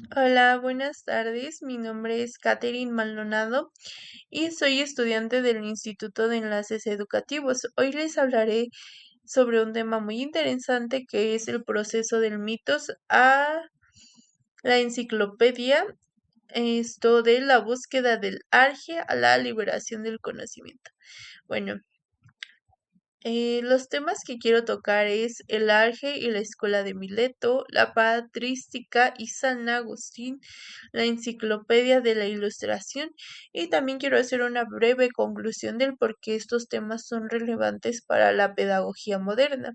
Hola, buenas tardes. Mi nombre es Catherine Maldonado y soy estudiante del Instituto de Enlaces Educativos. Hoy les hablaré sobre un tema muy interesante que es el proceso del mitos a la enciclopedia, esto de la búsqueda del arge a la liberación del conocimiento. Bueno, los temas que quiero tocar es el Arge y la Escuela de Mileto, la Patrística y San Agustín, la Enciclopedia de la Ilustración y también quiero hacer una breve conclusión del por qué estos temas son relevantes para la pedagogía moderna.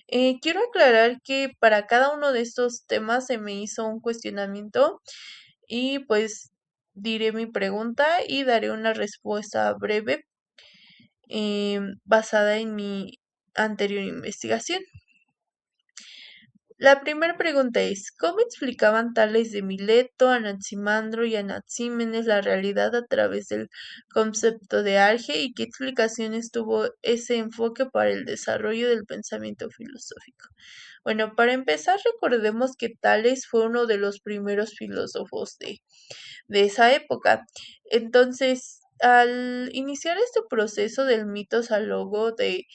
Quiero aclarar que para cada uno de estos temas se me hizo un cuestionamiento y pues diré mi pregunta y daré una respuesta breve basada en mi anterior investigación. La primera pregunta es, ¿cómo explicaban Tales de Mileto, Anaximandro y Anaxímenes la realidad a través del concepto de arge y qué explicaciones tuvo ese enfoque para el desarrollo del pensamiento filosófico? Bueno, para empezar, recordemos que Tales fue uno de los primeros filósofos de esa época. Entonces, al iniciar este proceso del mitos al logo, de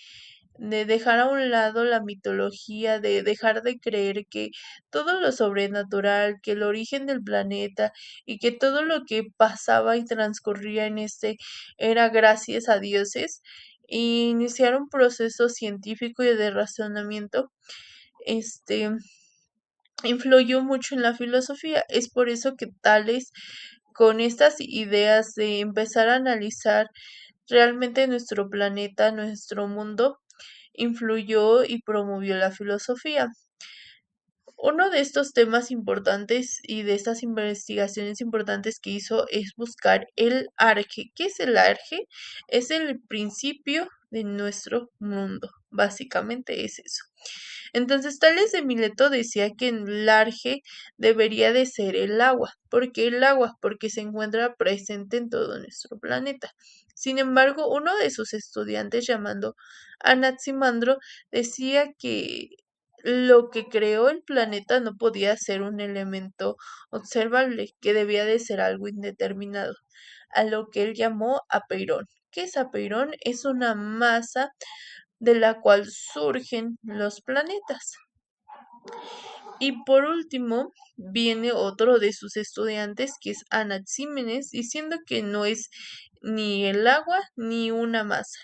dejar a un lado la mitología, de dejar de creer que todo lo sobrenatural, que el origen del planeta y que todo lo que pasaba y transcurría en este era gracias a dioses, e iniciar un proceso científico y de razonamiento, este influyó mucho en la filosofía. Es por eso que Tales, con estas ideas de empezar a analizar realmente nuestro planeta, nuestro mundo, influyó y promovió la filosofía. Uno de estos temas importantes y de estas investigaciones importantes que hizo es buscar el arge. ¿Qué es el arge? Es el principio de nuestro mundo. Básicamente es eso. Entonces, Tales de Mileto decía que el arge debería de ser el agua. ¿Por qué el agua? Porque se encuentra presente en todo nuestro planeta. Sin embargo, uno de sus estudiantes, llamado Anaximandro, decía que lo que creó el planeta no podía ser un elemento observable, que debía de ser algo indeterminado, a lo que él llamó apeirón. ¿Qué es apeirón? Es una masa de la cual surgen los planetas. Y por último, viene otro de sus estudiantes, que es Anaxímenes, diciendo que no es ni el agua ni una masa,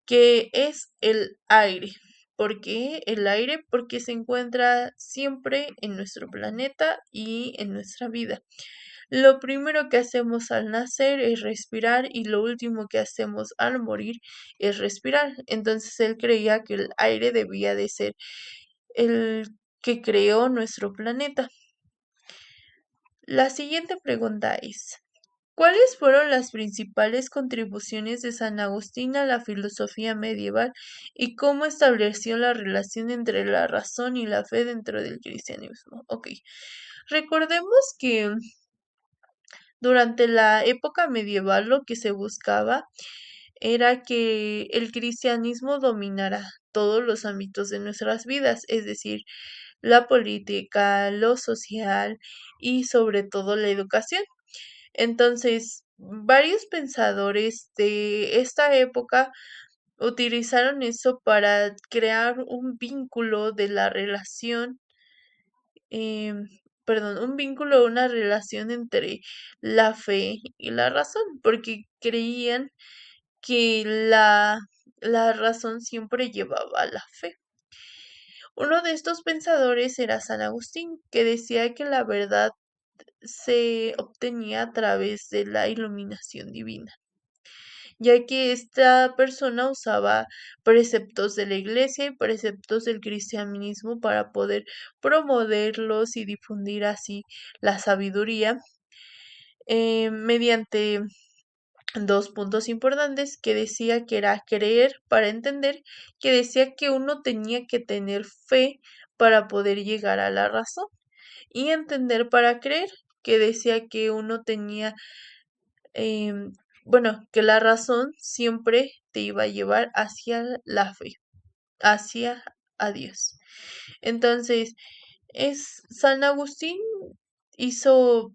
que es el aire. ¿Por qué el aire? Porque se encuentra siempre en nuestro planeta y en nuestra vida. Lo primero que hacemos al nacer es respirar y lo último que hacemos al morir es respirar. Entonces él creía que el aire debía de ser el que creó nuestro planeta. La siguiente pregunta es, ¿cuáles fueron las principales contribuciones de San Agustín a la filosofía medieval y cómo estableció la relación entre la razón y la fe dentro del cristianismo? Ok, recordemos que durante la época medieval lo que se buscaba era que el cristianismo dominara todos los ámbitos de nuestras vidas, es decir, la política, lo social y sobre todo la educación. Entonces, varios pensadores de esta época utilizaron eso para crear un vínculo de la relación, em, un vínculo, una relación entre la fe y la razón, porque creían que la razón siempre llevaba a la fe. Uno de estos pensadores era San Agustín, que decía que la verdad se obtenía a través de la iluminación divina, ya que esta persona usaba preceptos de la iglesia y preceptos del cristianismo para poder promoverlos y difundir así la sabiduría mediante dos puntos importantes que decía que era creer para entender, que decía que uno tenía que tener fe para poder llegar a la razón y entender para creer, que decía que uno tenía, bueno, que la razón siempre te iba a llevar hacia la fe, hacia a Dios. Entonces, es San Agustín hizo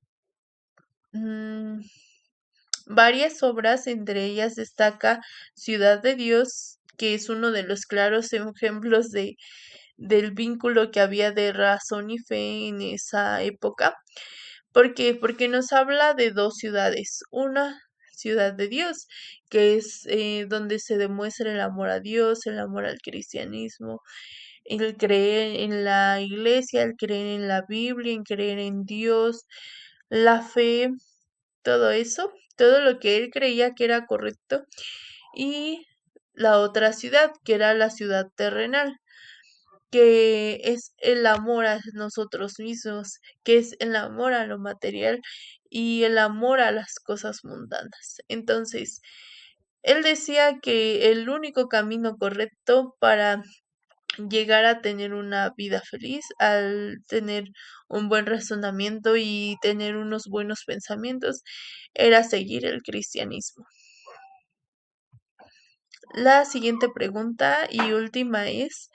varias obras, entre ellas destaca Ciudad de Dios, que es uno de los claros ejemplos del vínculo que había de razón y fe en esa época. ¿Por qué? Porque nos habla de dos ciudades. Una ciudad de Dios, que es donde se demuestra el amor a Dios, el amor al cristianismo, el creer en la iglesia, el creer en la Biblia, en creer en Dios, la fe, todo eso, todo lo que él creía que era correcto. Y la otra ciudad, que era la ciudad terrenal, que es el amor a nosotros mismos, que es el amor a lo material y el amor a las cosas mundanas. Entonces, él decía que el único camino correcto para llegar a tener una vida feliz, al tener un buen razonamiento y tener unos buenos pensamientos, era seguir el cristianismo. La siguiente pregunta y última es,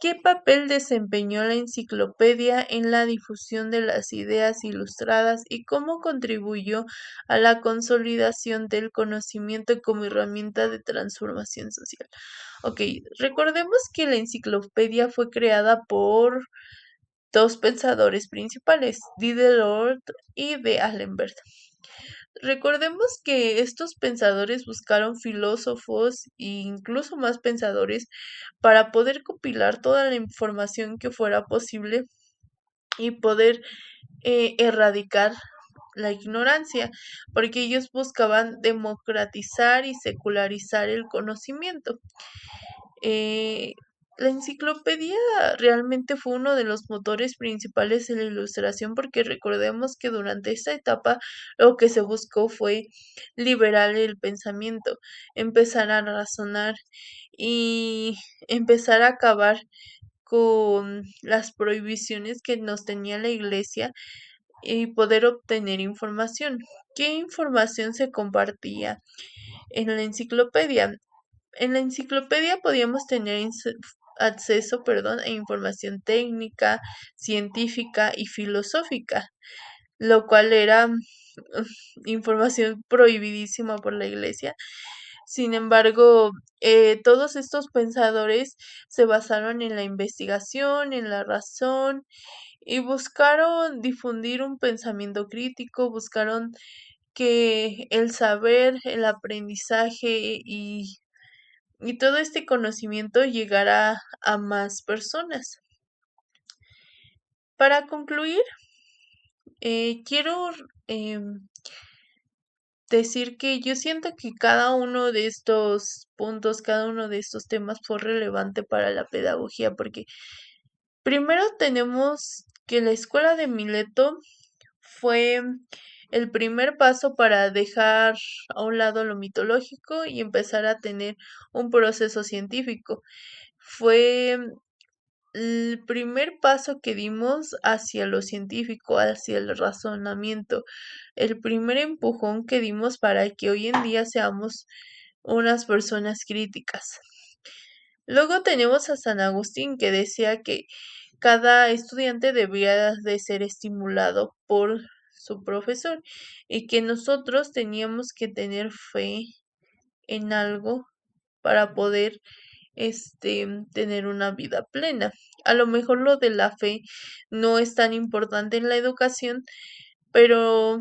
¿qué papel desempeñó la enciclopedia en la difusión de las ideas ilustradas y cómo contribuyó a la consolidación del conocimiento como herramienta de transformación social? Ok, recordemos que la enciclopedia fue creada por dos pensadores principales, Diderot y de Alembert. Recordemos que estos pensadores buscaron filósofos e incluso más pensadores para poder compilar toda la información que fuera posible y poder erradicar la ignorancia, porque ellos buscaban democratizar y secularizar el conocimiento. Eh, la enciclopedia realmente fue uno de los motores principales de la ilustración porque recordemos que durante esta etapa lo que se buscó fue liberar el pensamiento, empezar a razonar y empezar a acabar con las prohibiciones que nos tenía la iglesia y poder obtener información. ¿Qué información se compartía en la enciclopedia? En la enciclopedia podíamos tener acceso, perdón, a información técnica, científica y filosófica, lo cual era información prohibidísima por la iglesia. Sin embargo, todos estos pensadores se basaron en la investigación, en la razón y buscaron difundir un pensamiento crítico, buscaron que el saber, el aprendizaje y todo este conocimiento llegará a más personas. Para concluir, quiero decir que yo siento que cada uno de estos puntos, cada uno de estos temas fue relevante para la pedagogía, porque primero tenemos que la escuela de Mileto fue el primer paso para dejar a un lado lo mitológico y empezar a tener un proceso científico. Fue el primer paso que dimos hacia lo científico, hacia el razonamiento, el primer empujón que dimos para que hoy en día seamos unas personas críticas. Luego tenemos a San Agustín que decía que cada estudiante debía de ser estimulado por su profesor y que nosotros teníamos que tener fe en algo para poder tener una vida plena. A lo mejor lo de la fe no es tan importante en la educación, pero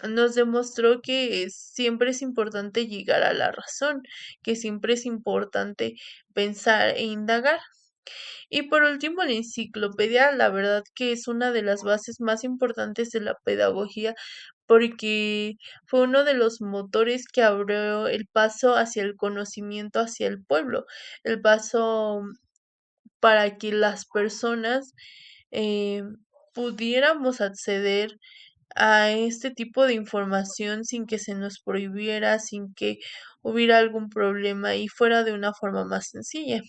nos demostró que siempre es importante llegar a la razón, que siempre es importante pensar e indagar. Y por último, la enciclopedia, la verdad que es una de las bases más importantes de la pedagogía porque fue uno de los motores que abrió el paso hacia el conocimiento hacia el pueblo, el paso para que las personas eh, pudiéramos acceder a este tipo de información sin que se nos prohibiera, sin que hubiera algún problema y fuera de una forma más sencilla,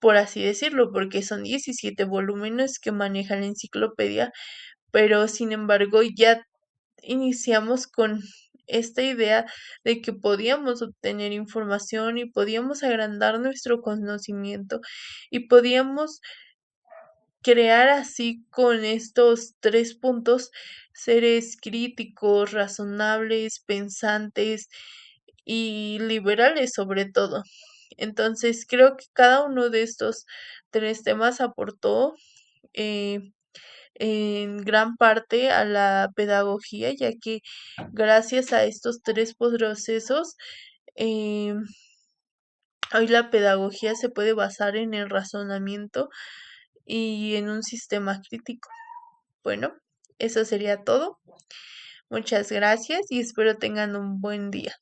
por así decirlo, porque son 17 volúmenes que maneja la enciclopedia, pero sin embargo ya iniciamos con esta idea de que podíamos obtener información y podíamos agrandar nuestro conocimiento y podíamos crear así con estos tres puntos seres críticos, razonables, pensantes y liberales sobre todo. Entonces creo que cada uno de estos tres temas aportó eh, en gran parte a la pedagogía, ya que gracias a estos tres procesos, em, hoy la pedagogía se puede basar en el razonamiento y en un sistema crítico. Bueno, eso sería todo. Muchas gracias y espero tengan un buen día.